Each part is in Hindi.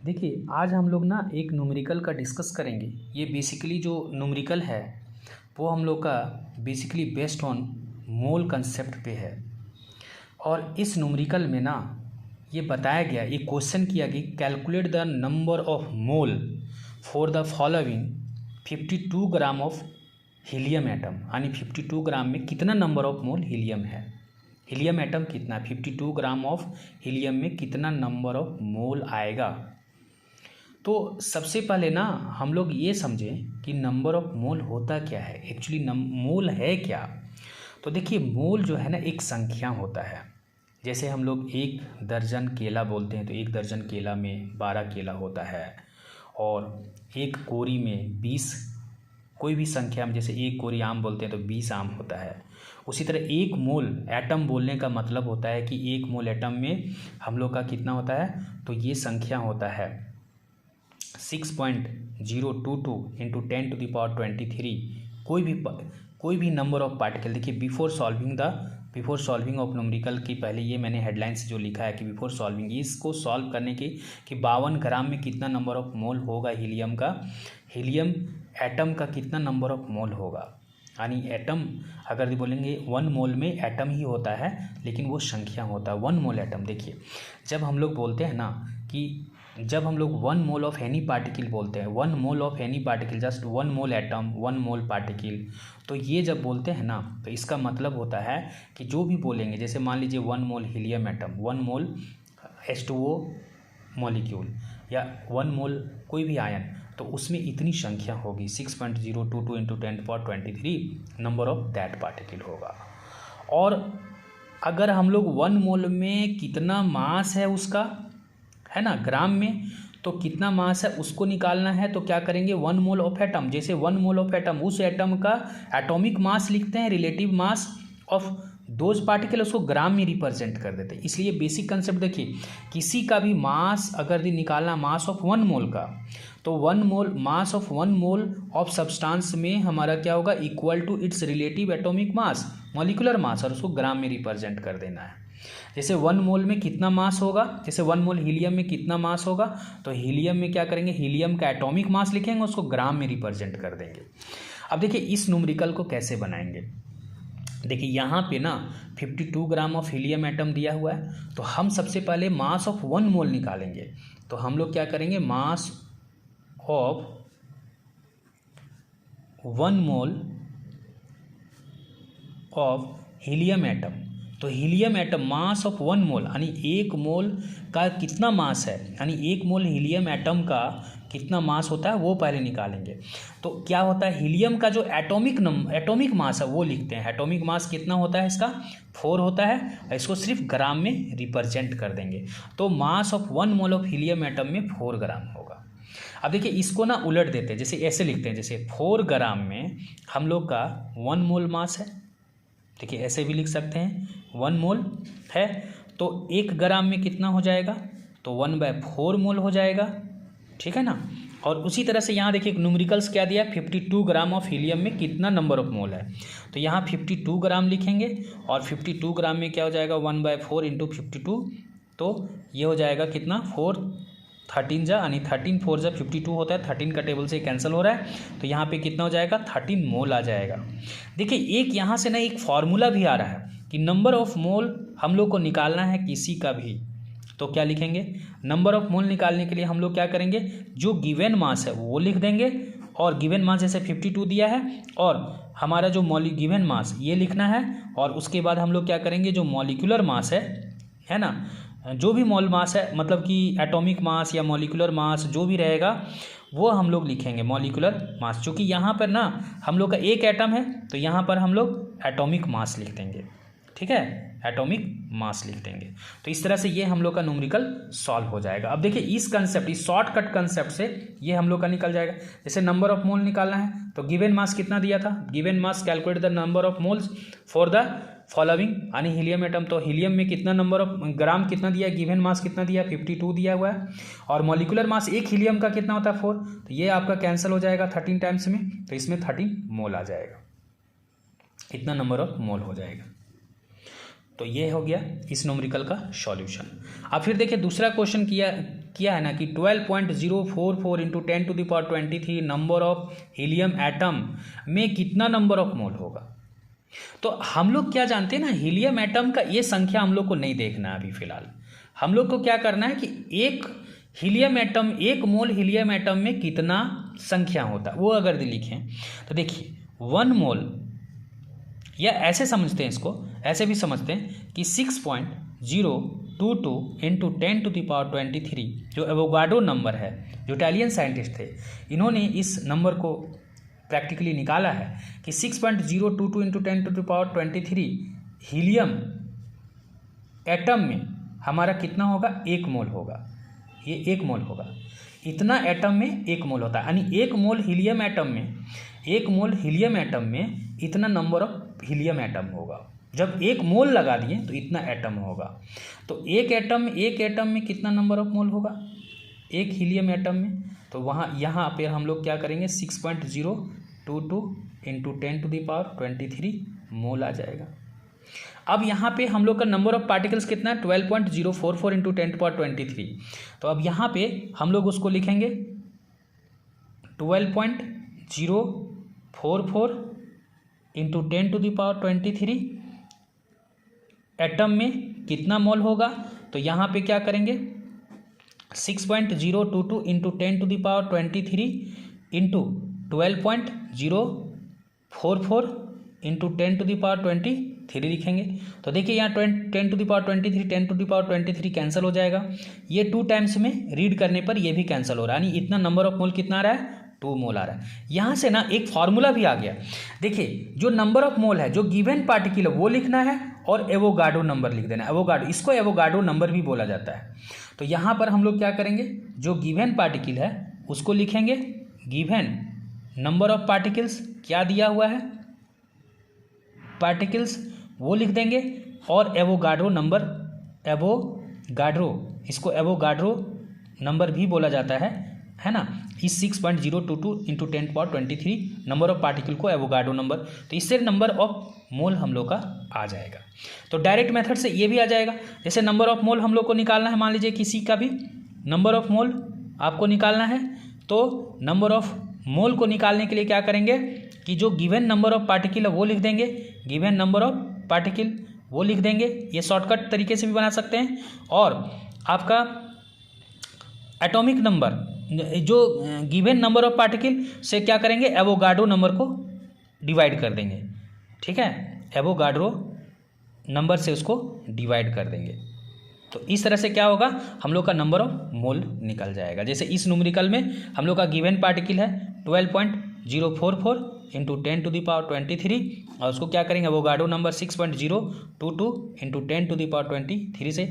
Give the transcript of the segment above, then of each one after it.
देखिए आज हम लोग ना एक न्यूमेरिकल का डिस्कस करेंगे। ये बेसिकली जो न्यूमेरिकल है वो हम लोग का basically based on mole concept पे है। और इस न्यूमेरिकल में ना ये बताया गया, एक क्वेश्चन किया कि calculate the number of mole for the following 52 gram of helium atom. यानी 52 ग्राम में कितना नंबर ऑफ मोल हीलियम है, हीलियम एटम कितना, 52 ग्राम ऑफ हीलियम में कितना नंबर ऑफ मोल आएगा। तो सबसे पहले ना हम लोग ये समझें कि नंबर ऑफ मोल होता क्या है, एक्चुअली मोल है क्या। तो देखिए मोल जो है ना एक संख्या होता है। जैसे हम लोग 1 दर्जन केला बोलते हैं तो 1 दर्जन केला में 12 केला होता है। और एक कोरी में 20, कोई भी संख्या में जैसे 1 कोरी आम बोलते हैं तो 20 आम होता है। उसी तरह 1 मोल एटम बोलने का मतलब होता है कि 1 मोल एटम में हम लोग का कितना होता है, तो ये संख्या होता है 6.022 इंटू 10⁻23। कोई भी नंबर ऑफ पार्टिकल। देखिए बिफोर सॉल्विंग ऑफ न्यूमेरिकल की पहले ये मैंने हेडलाइन से जो लिखा है कि बिफोर सॉल्विंग, इसको सॉल्व करने के कि 52 ग्राम में कितना नंबर ऑफ मोल होगा हीलियम का, हीलियम एटम का कितना नंबर ऑफ मोल होगा। यानी एटम अगर बोलेंगे 1 मोल में एटम ही होता है, लेकिन वो संख्या होता है 1 मोल एटम। देखिए जब हम लोग बोलते हैं ना कि जब हम लोग 1 मोल ऑफ एनी पार्टिकल बोलते हैं, 1 mole of any particle, just 1 mole atom 1 mole particle, तो ये जब बोलते हैं ना तो इसका मतलब होता है कि जो भी बोलेंगे, जैसे मान लीजिए 1 मोल हीलियम एटम, 1 मोल H2O मॉलिक्यूल या 1 मोल कोई भी आयन, तो उसमें इतनी संख्या होगी 6.022 into 10⁻23 number of that particle होगा। और अगर हम लोग 1 मोल में कितना मास है उसका, है ना, ग्राम में तो कितना मास है उसको निकालना है, तो क्या करेंगे 1 मोल ऑफ एटम, जैसे 1 मोल ऑफ एटम, उस एटम का एटॉमिक मास लिखते हैं, relative mass of those particle, उसको ग्राम में रिप्रेजेंट कर देते हैं। इसलिए बेसिक कंसेप्ट देखिए, किसी का भी मास अगर निकालना मास ऑफ 1 मोल का, तो 1 mole mass of 1 mole of substance में हमारा क्या होगा, equal to its relative atomic mass, molecular mass, और उसको ग्राम में रिप्रेजेंट कर देना है। जैसे 1 मोल में कितना मास होगा, जैसे 1 मोल हीलियम में कितना मास होगा, तो हीलियम में क्या करेंगे, हीलियम का एटॉमिक मास लिखेंगे, उसको ग्राम में रिप्रेजेंट कर देंगे। अब देखिए इस न्यूमेरिकल को कैसे बनाएंगे। देखिए यहाँ पे ना 52 ग्राम ऑफ हीलियम एटम दिया हुआ है, तो हम सबसे पहले मास ऑफ 1 मोल निकालेंगे। तो हम लोग क्या करेंगे, मास of 1 mole of helium atom, तो हीलियम एटम मास ऑफ 1 मोल, यानी 1 मोल का कितना मास है, यानी 1 मोल हीलियम एटम का कितना मास होता है वो पहले निकालेंगे। तो क्या होता है, हीलियम का जो एटॉमिक मास है वो लिखते हैं। एटॉमिक मास कितना होता है इसका, 4 होता है। इसको सिर्फ ग्राम में रिप्रेजेंट कर देंगे, तो मास of 1 mole of helium atom में 4 ग्राम होगा। अब देखिए इसको ना उलट देते हैं, जैसे ऐसे लिखते हैं, जैसे 4 ग्राम में हम लोग का 1 मोल मास है। देखिए ऐसे भी लिख सकते हैं, 1 मोल है तो 1 ग्राम में कितना हो जाएगा, तो 1/4 मोल हो जाएगा, ठीक है ना। और उसी तरह से यहाँ देखिए न्यूमेरिकल्स क्या दिया, 52 ग्राम ऑफ हीलियम में कितना नंबर ऑफ मोल है, तो यहाँ 52 ग्राम लिखेंगे। और 52 ग्राम में क्या हो जाएगा, 1/4 इंटू 52, तो ये हो जाएगा कितना, 13 जा, यानी 13 4 जा 52 होता है, 13 का टेबल से कैंसिल हो रहा है, तो यहाँ पे कितना हो जाएगा, 13 मोल आ जाएगा। देखिए एक यहाँ से ना एक फॉर्मूला भी आ रहा है कि नंबर ऑफ मोल हम लोग को निकालना है किसी का भी, तो क्या लिखेंगे, नंबर ऑफ मोल निकालने के लिए हम लोग क्या करेंगे, जो गिवन मास है वो लिख देंगे। और गिवन मास जैसे 52 दिया है और हमारा जो गिवन मास ये लिखना है। और उसके बाद हम लोग क्या करेंगे, जो मॉलिक्यूलर मास है ना, जो भी मोल मास है, मतलब कि एटॉमिक मास या मॉलिक्यूलर मास जो भी रहेगा वो हम लोग लिखेंगे मॉलिक्यूलर मास। चूँकि यहाँ पर ना हम लोग का एक एटम है तो यहाँ पर हम लोग एटॉमिक मास लिख देंगे, ठीक है, एटॉमिक मास लिख देंगे। तो इस तरह से ये हम लोग का न्यूमेरिकल सॉल्व हो जाएगा। अब देखिए इस कंसेप्ट, इस शॉर्टकट कंसेप्ट से ये हम लोग का निकल जाएगा। जैसे नंबर ऑफ मोल निकालना है तो गिवन मास कितना दिया था, given mass calculate the number of moles for the following, यानी हीलियम एटम, तो हीलियम में कितना नंबर ऑफ ग्राम कितना दिया, गिवन मास कितना दिया, 52 दिया हुआ है। और मॉलिक्यूलर मास एक हीलियम का कितना होता है, 4, तो ये आपका कैंसिल हो जाएगा 13 टाइम्स में, तो इसमें 13 मोल आ जाएगा, इतना नंबर ऑफ मोल हो जाएगा। तो ये हो गया इस न्यूमेरिकल का सॉल्यूशन। अब फिर देखिए दूसरा क्वेश्चन किया है ना कि 12.044 into 10⁻23 number of helium atom में कितना नंबर ऑफ मोल होगा। तो हम लोग क्या जानते हैं ना, हीलियम एटम का ये संख्या हम लोग को नहीं देखना है अभी फिलहाल। हम लोग को क्या करना है कि एक हीलियम एटम, एक मोल हीलियम एटम में कितना संख्या होता है वो अगर लिखें तो देखिए 1 मोल, या ऐसे समझते हैं इसको, ऐसे भी समझते हैं कि 6.022 इंटू 10⁻23 जो एवोगाड्रो नंबर है, जो इटालियन साइंटिस्ट थे, इन्होंने इस नंबर को प्रैक्टिकली निकाला है कि 6.022 इंटू 10⁻23 हीलियम एटम में हमारा कितना होगा, 1 मोल होगा। ये 1 मोल होगा, इतना एटम में 1 मोल होता है, यानी 1 मोल हीलियम एटम में, 1 मोल हीलियम एटम में इतना नंबर ऑफ हीलियम एटम होगा। जब 1 मोल लगा दिए तो इतना एटम होगा। तो एक एटम में कितना नंबर ऑफ मोल होगा, एक हीलियम एटम में, तो यहाँ पे हम लोग क्या करेंगे 6.022 इंटू 10⁻23 मोल आ जाएगा। अब यहाँ पे हम लोग का नंबर ऑफ पार्टिकल्स कितना है 12.044 इंटू 10⁻23। तो अब यहाँ पे हम लोग उसको लिखेंगे 12.044 इंटू 10⁻23 एटम में कितना मोल होगा। तो यहाँ पे क्या करेंगे 6.022 इंटू 10⁻23 इंटू 12.044 इंटू 10⁻23 लिखेंगे। तो देखिए यहाँ 10⁻23 कैंसिल हो जाएगा, ये 2 टाइम्स में रीड करने पर ये भी कैंसिल हो रहा है, यानी इतना नंबर ऑफ मोल कितना आ रहा है 2 मोल आ रहा है। यहाँ से ना एक फॉर्मूला भी आ गया। देखिए जो नंबर ऑफ मोल है, जो गिवन पार्टिकल है वो लिखना है और एवोगाड्रो नंबर लिख देना है। एवोगाड्रो, इसको एवोगाड्रो नंबर भी बोला जाता है। तो यहाँ पर हम लोग क्या करेंगे, जो गिवन पार्टिकल है उसको लिखेंगे, गिवन नंबर ऑफ पार्टिकल्स क्या दिया हुआ है, पार्टिकल्स वो लिख देंगे, और एवोगाड्रो नंबर, एवोगाड्रो, इसको एवोगाड्रो नंबर भी बोला जाता है ना। इस 6.022 इंटू 10⁻23 नंबर ऑफ पार्टिकल को एवोगाड्रो नंबर, तो इससे नंबर ऑफ मोल हम लोग का आ जाएगा। तो डायरेक्ट मेथड से ये भी आ जाएगा। जैसे नंबर ऑफ मोल हम लोग को निकालना है, मान लीजिए किसी का भी नंबर ऑफ मोल आपको निकालना है, तो नंबर ऑफ मोल को निकालने के लिए क्या करेंगे कि जो गिवन नंबर ऑफ पार्टिकल है वो लिख देंगे, गिवन नंबर ऑफ पार्टिकल वो लिख देंगे, ये शॉर्टकट तरीके से भी बना सकते हैं। और आपका एटॉमिक नंबर, जो गिवन नंबर ऑफ पार्टिकल से क्या करेंगे, एवोगाड्रो नंबर को डिवाइड कर देंगे, ठीक है, एवोगाड्रो नंबर से उसको डिवाइड कर देंगे। तो इस तरह से क्या होगा, हम लोग का नंबर ऑफ मोल निकल जाएगा। जैसे इस न्यूमेरिकल में हम लोग का गिवन पार्टिकल है 12.044 इंटू 10⁻23, और उसको क्या करेंगे, एवोगाड्रो नंबर 6.022 इंटू 10⁻23 से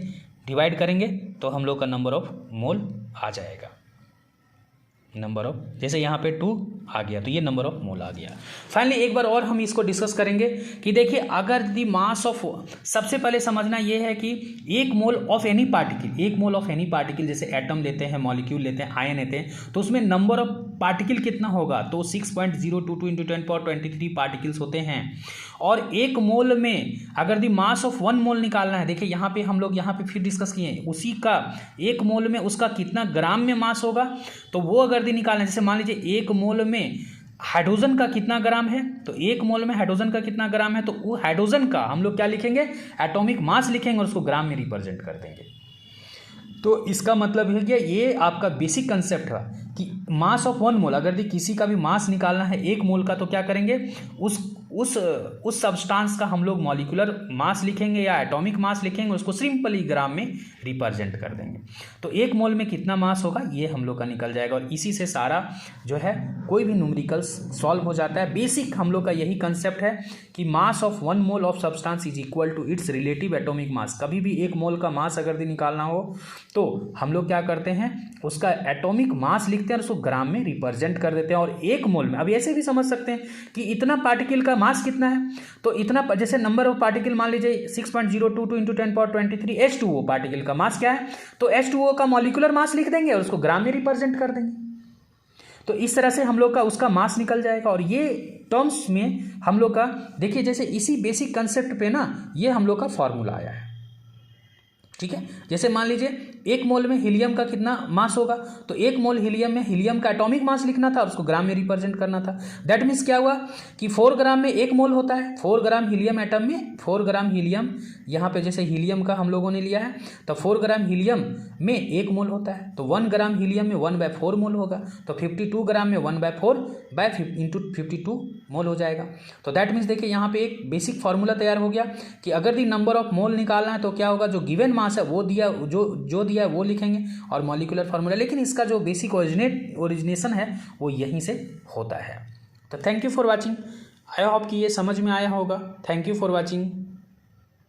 डिवाइड करेंगे, तो हम लोग का नंबर ऑफ मोल आ जाएगा। नंबर ऑफ, जैसे यहाँ पे 2 आ गया तो ये नंबर ऑफ मोल आ गया। फाइनली एक बार और हम इसको डिस्कस करेंगे कि देखिए अगर दी मास ऑफ, सबसे पहले समझना ये है कि 1 mole of any particle, 1 mole of any particle, जैसे एटम लेते हैं, मॉलिक्यूल लेते हैं, आयन लेते हैं, तो उसमें नंबर ऑफ पार्टिकल कितना होगा, तो 6.022 इंटू 10⁻23 पार्टिकल्स होते हैं। और 1 मोल में अगर दी मास ऑफ 1 मोल निकालना है, देखिए यहाँ पे हम लोग यहाँ पे फिर डिस्कस किए हैं, उसी का 1 मोल में उसका कितना ग्राम में मास होगा, तो वो अगर दी निकालना है, जैसे मान लीजिए 1 मोल में हाइड्रोजन का कितना ग्राम है, तो 1 मोल में हाइड्रोजन का कितना ग्राम है, तो वो हाइड्रोजन का हम लोग क्या लिखेंगे, एटॉमिक मास लिखेंगे और उसको ग्राम में रिप्रेजेंट कर देंगे। तो इसका मतलब है कि ये आपका बेसिक कंसेप्ट है कि मास ऑफ 1 मोल, अगर किसी का भी मास निकालना है 1 मोल का, तो क्या करेंगे, उस सब्सटेंस का हम लोग मॉलिक्यूलर मास लिखेंगे या एटॉमिक मास लिखेंगे, उसको सिंपली ग्राम में रिप्रेजेंट कर देंगे। तो 1 मोल में कितना मास होगा ये हम लोग का निकल जाएगा, और इसी से सारा जो है कोई भी न्यूमेरिकल्स सॉल्व हो जाता है। बेसिक हम लोग का यही कंसेप्ट है कि mass of 1 mole of substance is equal to its relative atomic mass. कभी भी 1 मोल का मास अगर निकालना हो तो हम लोग क्या करते हैं, उसका एटॉमिक मास लिखते हैं और उसको ग्राम में रिप्रेजेंट कर देते हैं। और 1 मोल में, अब ऐसे भी समझ सकते हैं कि इतना पार्टिकल का मास कितना है, तो इतना, जैसे नंबर ऑफ पार्टिकल मान लीजिए 6.022 इंटू 10⁻23 H2O पार्टिकल का मास क्या है, तो H2O का मॉलिक्यूलर मास लिख देंगे और उसको ग्राम में रिप्रेजेंट कर देंगे। तो इस तरह से हम लोग का उसका मास निकल जाएगा। और ये टर्म्स में हम लोग का देखिए, जैसे इसी बेसिक कंसेप्ट पे ना ये हम लोग का फॉर्मूला आया है, ठीक है। जैसे मान लीजिए 1 मोल में हीलियम का कितना मास होगा, तो 1 मोल हीलियम में हीलियम का एटॉमिक मास लिखना था और उसको ग्राम में रिप्रेजेंट करना था। दैट मीन्स क्या हुआ कि 4 ग्राम में 1 मोल होता है। 4 ग्राम हीलियम एटम में 4 ग्राम हीलियम, यहाँ पे जैसे हीलियम का हम लोगों ने लिया है तो 4 ग्राम हीलियम में 1 मोल होता है, तो 1 ग्राम हीलियम में 1/4 मोल होगा, तो 52 ग्राम में 1/4 इंटू 52 मोल हो जाएगा। तो दैट मीन्स देखिए यहाँ पे एक बेसिक फार्मूला तैयार हो गया कि अगर दी नंबर ऑफ मोल निकालना है तो क्या होगा, जो गिवन मास है वो दिया, जो दिया है वो लिखेंगे और मॉलिक्यूलर फार्मूला, लेकिन इसका जो बेसिक ओरिजिनेशन है वो यहीं से होता है। तो thank you for watching, I hope कि ये समझ में आया होगा। Thank you for watching.